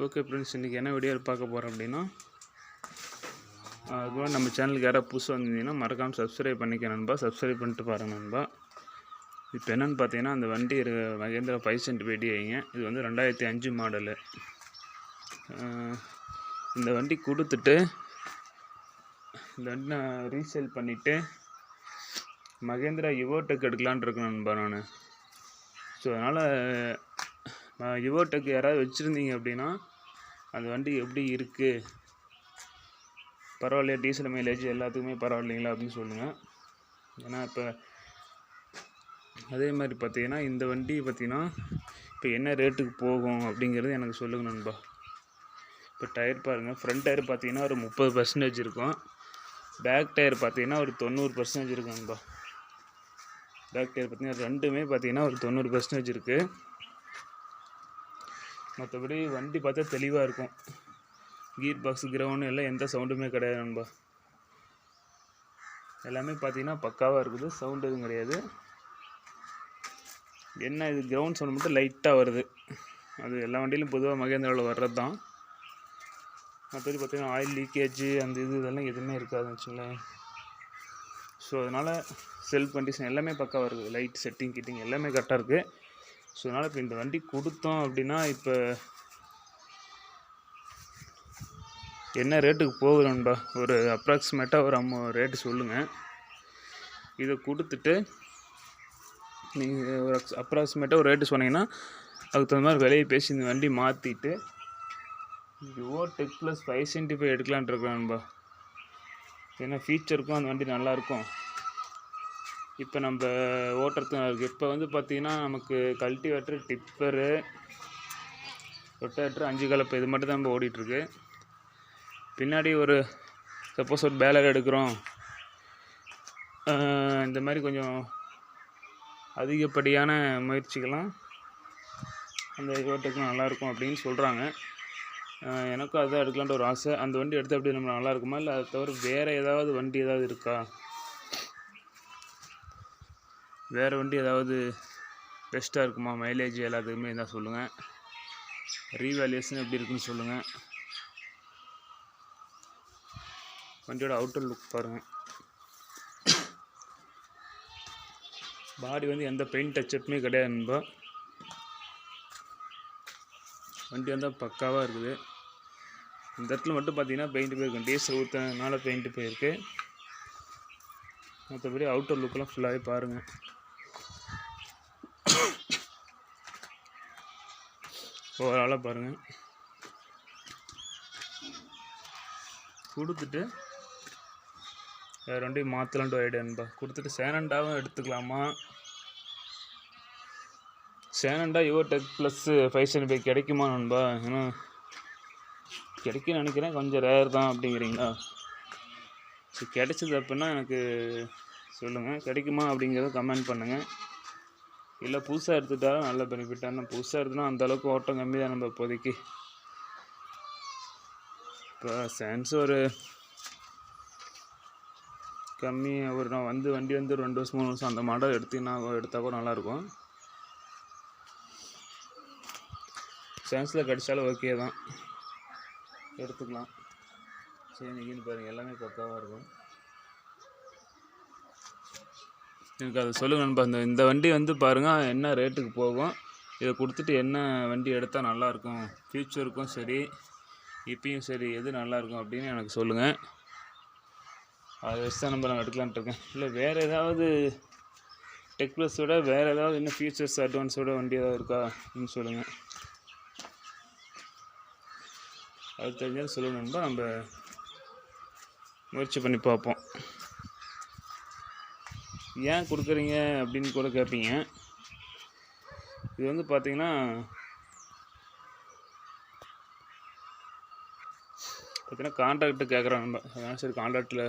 Okay friends, இன்றைக்கி என்ன video பார்க்க போகிறோம் அப்படின்னா, அதுக்கு நம்ம சேனலுக்கு யாராவது புதுசு வந்திருந்தீங்கன்னா மறக்காமல் சப்ஸ்கிரைப் பண்ணிக்க நண்பா. சப்ஸ்கிரைப் பண்ணிட்டு பாருங்கள் நண்பா. இப்போ என்னென்னு பார்த்தீங்கன்னா, அந்த வண்டி மகேந்திரா 5 சென்ட் வைங்க. இது வந்து 2005 மாடலு. இந்த வண்டி கொடுத்துட்டு இந்த வண்டி நான் ரீசேல் பண்ணிவிட்டு மகேந்திரா யுவோடெக் எடுக்கலான்னு இருக்கேன் நண்பா நான். ஸோ அதனால் யுவோடெக் யாராவது வச்சுருந்தீங்க அப்படின்னா அந்த வண்டி எப்படி இருக்குது, பரவாயில்லையா, டீசல் மைலேஜ் எல்லாத்துக்குமே பரவாயில்லைங்களா அப்படின்னு சொல்லுங்கள். ஏன்னா இப்போ அதே மாதிரி பார்த்தீங்கன்னா இந்த வண்டி பார்த்தீங்கன்னா இப்போ என்ன ரேட்டுக்கு போகும் அப்படிங்கிறது எனக்கு சொல்லுங்கள் நண்பா. இப்போ டயர் பாருங்கள், ஃப்ரண்ட் டயர் பார்த்தீங்கன்னா ஒரு 30% இருக்கும். பேக் டயர் பார்த்தீங்கன்னா ஒரு 90% இருக்கும் நண்பா. பேக் டயர் பார்த்தீங்கன்னா ரெண்டுமே பார்த்தீங்கன்னா ஒரு 90% இருக்குது. மற்றபடி வண்டி பார்த்தா தெளிவாக இருக்கும். கீர் பாக்ஸ் கிரவுண்டு எல்லாம் எந்த சவுண்டுமே கிடையாது நண்பா. எல்லாமே பார்த்தீங்கன்னா பக்காவாக இருக்குது, சவுண்டு எதுவும் கிடையாது. என்ன இது கிரவுண்ட் சவுண்டு மட்டும் லைட்டாக வருது. அது எல்லா வண்டியிலும் பொதுவாக மகேந்திராவில் வர்றது தான். மற்றபடி பார்த்தீங்கன்னா ஆயில் லீக்கேஜ் அந்த இதெல்லாம் எதுவுமே இருக்காதுன்னு வச்சுங்களேன். ஸோ அதனால் செல்ஃப் கண்டிஷன் எல்லாமே பக்காவாக இருக்குது. லைட் செட்டிங் கிட்டிங் எல்லாமே கரெக்டாக இருக்குது. ஸோ அதனால் இப்போ இந்த வண்டி கொடுத்தோம் அப்படின்னா இப்போ என்ன ரேட்டுக்கு போகுது நண்பா, ஒரு அப்ராக்சிமேட்டாக ஒரு ரேட்டு சொல்லுங்கள். இதை கொடுத்துட்டு நீங்கள் ஒரு அப்ராக்சிமேட்டாக ஒரு ரேட்டு சொன்னீங்கன்னா அதுக்கு தகுந்த மாதிரி விலையை பேசி இந்த வண்டி மாற்றிட்டு யுவோடெக் ப்ளஸ் 575 எடுக்கலான்ட்டு இருக்கேன் நண்பா. ஏன்னா ஃபீச்சருக்கும் அந்த வண்டி நல்லாயிருக்கும். இப்போ நம்ம ஓட்டுறதுக்கு இருக்குது. இப்போ வந்து பார்த்திங்கன்னா நமக்கு கல்டிவேட்டரு, டிப்பரு, ரொட்டேட்டரு, 5 கலப்பு இது மட்டும் தான் நம்ம ஓடிட்டுருக்கு. பின்னாடி ஒரு சப்போஸ் ஒரு பேலர் எடுக்கிறோம், இந்த மாதிரி கொஞ்சம் அதிகப்படியான முயற்சிகள்லாம் அந்த யுவோடெக் நல்லாயிருக்கும் அப்படின்னு சொல்கிறாங்க. எனக்கும் அதுதான் எடுக்கலான்ட்டு ஒரு ஆசை. அந்த வண்டி எடுத்து அப்படி நம்ம நல்லா இருக்குமா, இல்லை அதை தவிர வேறு ஏதாவது வண்டி ஏதாவது இருக்கா, வேறு வண்டி ஏதாவது பெஸ்ட்டாக இருக்குமா, மைலேஜ் எல்லாத்துக்குமே தான் சொல்லுங்கள். ரீவேல்யூஷன் எப்படி இருக்குன்னு சொல்லுங்கள். வண்டியோட அவுட்டர் லுக் பாருங்கள். பாடி வந்து எந்த பெயிண்ட் டச்சப்புமே கிடையாது நண்பா. வண்டி வந்தால் பக்காவாக இருக்குது. இந்த இடத்துல மட்டும் பார்த்தீங்கன்னா பெயிண்ட் போயிருக்கும், டீசல் ஊற்றினால பெயிண்ட்டு போயிருக்கு. மற்றபடி அவுட்டர் லுக்கெலாம் ஃபுல்லாகவே பாருங்கள். ஓவராலாக பாருங்கள். கொடுத்துட்டு வேறு வண்டி மாற்றலான்ட்டு ஐடியா நண்பா. கொடுத்துட்டு சேனண்டாவும் எடுத்துக்கலாமா, சேனண்டா யுவோடெக் ப்ளஸ் 575 கிடைக்குமா நண்பா? ஏன்னா கிடைக்குன்னு நினைக்கிறேன், கொஞ்சம் ரேர் தான் அப்படிங்கிறீங்களா? ஸோ கிடைச்சது அப்படின்னா எனக்கு சொல்லுங்கள், கிடைக்குமா அப்படிங்கிறத கமெண்ட் பண்ணுங்கள். இல்லை புதுசாக எடுத்துட்டாலும் நல்ல பெனிஃபிட்டான, புதுசாக எடுத்துனா அந்தளவுக்கு ஓட்டம் கம்மி தான் நம்ம இப்போதைக்கு. இப்போ சான்ஸ் ஒரு கம்மி ஒரு நான் வண்டி வந்து 2 வருஷம் 3 வருஷம் அந்த மாடல் எடுத்தால் கூட நல்லாயிருக்கும். சான்ஸில் கிடைச்சாலும் ஓகே தான், எடுத்துக்கலாம். சரி, நீங்கன்னு பாருங்கள், எல்லாமே பக்காவாக இருக்கும். எனக்கு அதை சொல்லுங்கள் நண்பா. இந்த வண்டி வந்து பாருங்கள் என்ன ரேட்டுக்கு போகும், இதை கொடுத்துட்டு என்ன வண்டி எடுத்தால் நல்லாயிருக்கும், ஃப்யூச்சருக்கும் சரி இப்பயும் சரி எது நல்லாயிருக்கும் அப்படின்னு எனக்கு சொல்லுங்கள். அதை வச்சு தான் நான் எடுக்கலான்ட்டு இருக்கேன். இல்லை வேறு ஏதாவது டெக் ப்ளஸோட வேறு ஏதாவது இன்னும் ஃபியூச்சர்ஸ் அட்வான்ஸோட வண்டி ஏதாவது இருக்கா அப்படின்னு சொல்லுங்கள். அது தெரிஞ்சாலும் சொல்லுங்கள் நண்பா, நம்ம முயற்சி பண்ணி பார்ப்போம். ஏன் கொடுக்குறீங்க அப்படின்னு கூட கேட்பீங்க. இது வந்து பார்த்தீங்கன்னா கான்ட்ராக்ட்டு கேட்குறாங்க நம்ம. அதனால் சரி கான்ட்ராக்டில்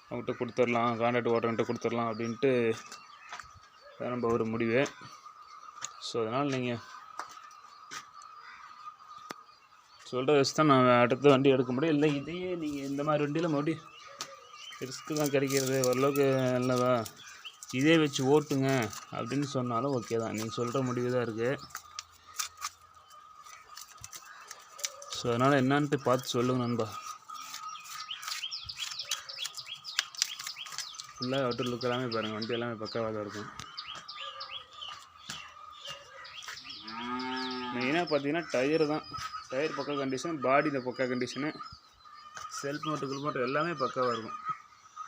அவங்ககிட்ட கொடுத்துடலாம், கான்ட்ராக்ட் ஓட்டர்கிட்ட கொடுத்துடலாம் அப்படின்ட்டு நம்ம ஒரு முடிவு. ஸோ அதனால் நீங்கள் சொல்கிற வச்சு தான் நான் அடுத்த வண்டி எடுக்க முடியும். இல்லை இதையே நீங்கள் இந்த மாதிரி வண்டியில் மறுபடியும் ரிஸ்க்கு தான் கிடைக்கிறது, ஓரளவுக்கு நல்லவா, இதே வச்சு ஓட்டுங்க அப்படின்னு சொன்னாலும் ஓகே தான். நீங்கள் சொல்கிற முடிவு தான் இருக்குது. ஸோ அதனால் என்னான்ட்டு பார்த்து சொல்லுங்கள் நண்பா. ஃபுல்லாக அவுட்டர் லுக் எல்லாமே பாருங்கள், வண்டி எல்லாமே பக்காவாக தான் இருக்கும். மெயினாக பார்த்தீங்கன்னா டயரு தான், டயர் பக்கா கண்டிஷன், பாடியில் பக்கா கண்டிஷனு, செல்ஃப் மோட்டர் எல்லாமே பக்காவாக இருக்கும்.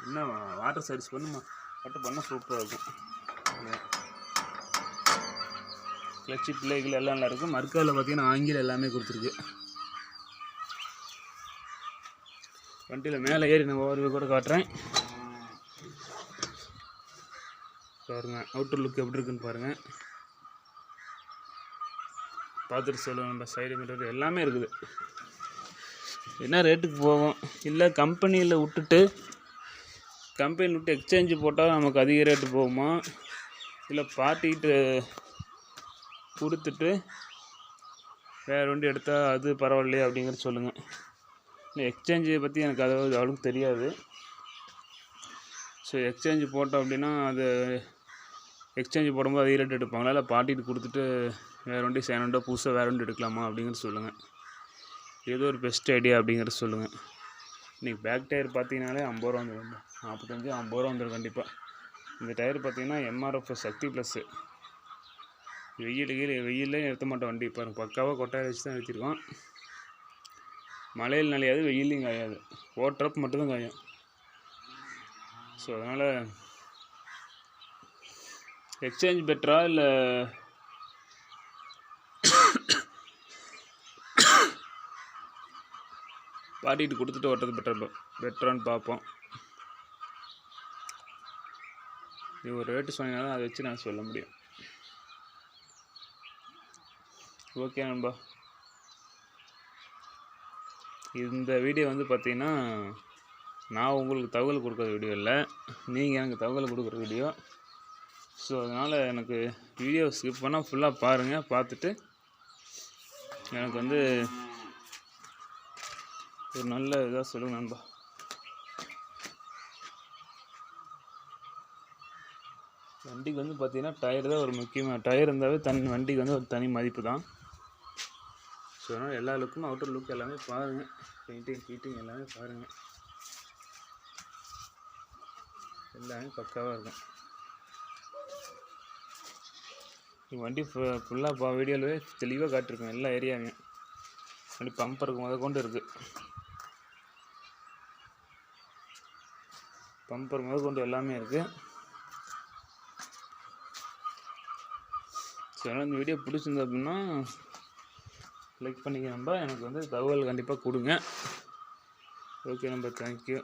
இன்னும் வாட்டர் சர்வீஸ் பண்ணால் சூப்பராக இருக்கும். கிளச்சி பிள்ளைகள் எல்லாம் நல்லா இருக்கும். மர்க்காவில் பார்த்தீங்கன்னா ஆங்கிலம் எல்லாமே கொடுத்துருக்கு. வண்டியில் மேலே ஏறி நான் ஓவர் கூட காட்டுறேன் பாருங்கள். அவுட்டர் லுக் எப்படி இருக்குன்னு பாருங்கள், பார்த்துட்டு சொல்லுங்கள். நம்ம சைடு மிரர் எல்லாமே இருக்குது. என்ன ரேட்டுக்கு போகும், இல்லை கம்பெனியில் விட்டு எக்ஸ்சேஞ்சு போட்டால் நமக்கு அதிக ரேட்டு போகுமா, இல்லை பார்ட்டிகிட்டு கொடுத்துட்டு வேறு வண்டி எடுத்தால் அது பரவாயில்லையே அப்படிங்கிறது சொல்லுங்கள். இல்லை எக்ஸ்சேஞ்சை பற்றி எனக்கு அவ்வளோக்கு தெரியாது. ஸோ எக்ஸ்சேஞ்சு போட்டோம் அப்படின்னா அது எக்ஸ்சேஞ்சு போடும்போது அதிக ரேட் எடுப்பாங்களா, இல்லை பார்ட்டிகிட்டு கொடுத்துட்டு வேறு வண்டி சேனண்டோ புதுசாக வேறு வண்டி எடுக்கலாமா அப்படிங்கிறது சொல்லுங்கள். ஏதோ ஒரு பெஸ்ட் ஐடியா அப்படிங்கிறது சொல்லுங்கள். இன்றைக்கி பேக் டயர் பார்த்தீங்கன்னாலே 50 ரூபா வந்துடும், 45-50 ரூபா வந்துடும் கண்டிப்பாக. இந்த டயர் பார்த்தீங்கன்னா எம்ஆர்எஃப் சக்தி ப்ளஸ்ஸு. வெயிலே நிறுத்த மாட்டோம் வண்டி. பாருங்கள் பக்காவாக கொட்டாயை வச்சு தான் நிறுத்திருக்கோம். மழையில் நனையாது, வெயிலையும் காயாது, ஓட்டுறப்ப மட்டும்தான் காயும். ஸோ அதனால் எக்ஸ்சேஞ்ச் பெட்டரா இல்லை பார்ட்டிகிட்டு கொடுத்துட்டு ஓட்டுறது பெட்டரான்னு பார்ப்போம். நீ ஒரு ரேட்டு சொன்னீங்கன்னா அதை வச்சு நான் சொல்ல முடியும். ஓகே நண்பா, இந்த வீடியோ வந்து பார்த்தீங்கன்னா நான் உங்களுக்கு தகவல் கொடுக்குற வீடியோ இல்லை, நீங்கள் எனக்கு தகவல் கொடுக்குற வீடியோ. ஸோ அதனால் எனக்கு வீடியோ ஸ்கிப் பண்ணால் ஃபுல்லாக பாருங்கள். பார்த்துட்டு எனக்கு வந்து ஒரு நல்ல இதாக சொல்லுங்கள் நண்பா. வண்டிக்கு வந்து பார்த்தீங்கன்னா டயர் தான் ஒரு முக்கியமாக, டயர் இருந்தாவே வண்டிக்கு வந்து ஒரு தனி மதிப்பு தான். ஸோ அதனால் எல்லா லுக்கும் அவுட்டர் லுக் எல்லாமே பாருங்கள், பெயிண்டிங் எல்லாமே பாருங்கள், எல்லாமே பக்காவாக இருக்கும். வண்டி ஃபுல்லாக வீடியோவிலே தெளிவாக காட்டிருக்கோம் எல்லா ஏரியாவையும். வண்டி பம்பருக்கு முதற்கொண்டு இருக்குது, பம்பர் முதற்கொண்டு எல்லாமே இருக்குது. ஸோ அதனால் இந்த வீடியோ பிடிச்சிருந்தது அப்படின்னா லைக் பண்ணிக்க நம்ப, எனக்கு வந்து தகவல் கண்டிப்பாக கொடுங்க. ஓகே நம்ப, தேங்க்யூ.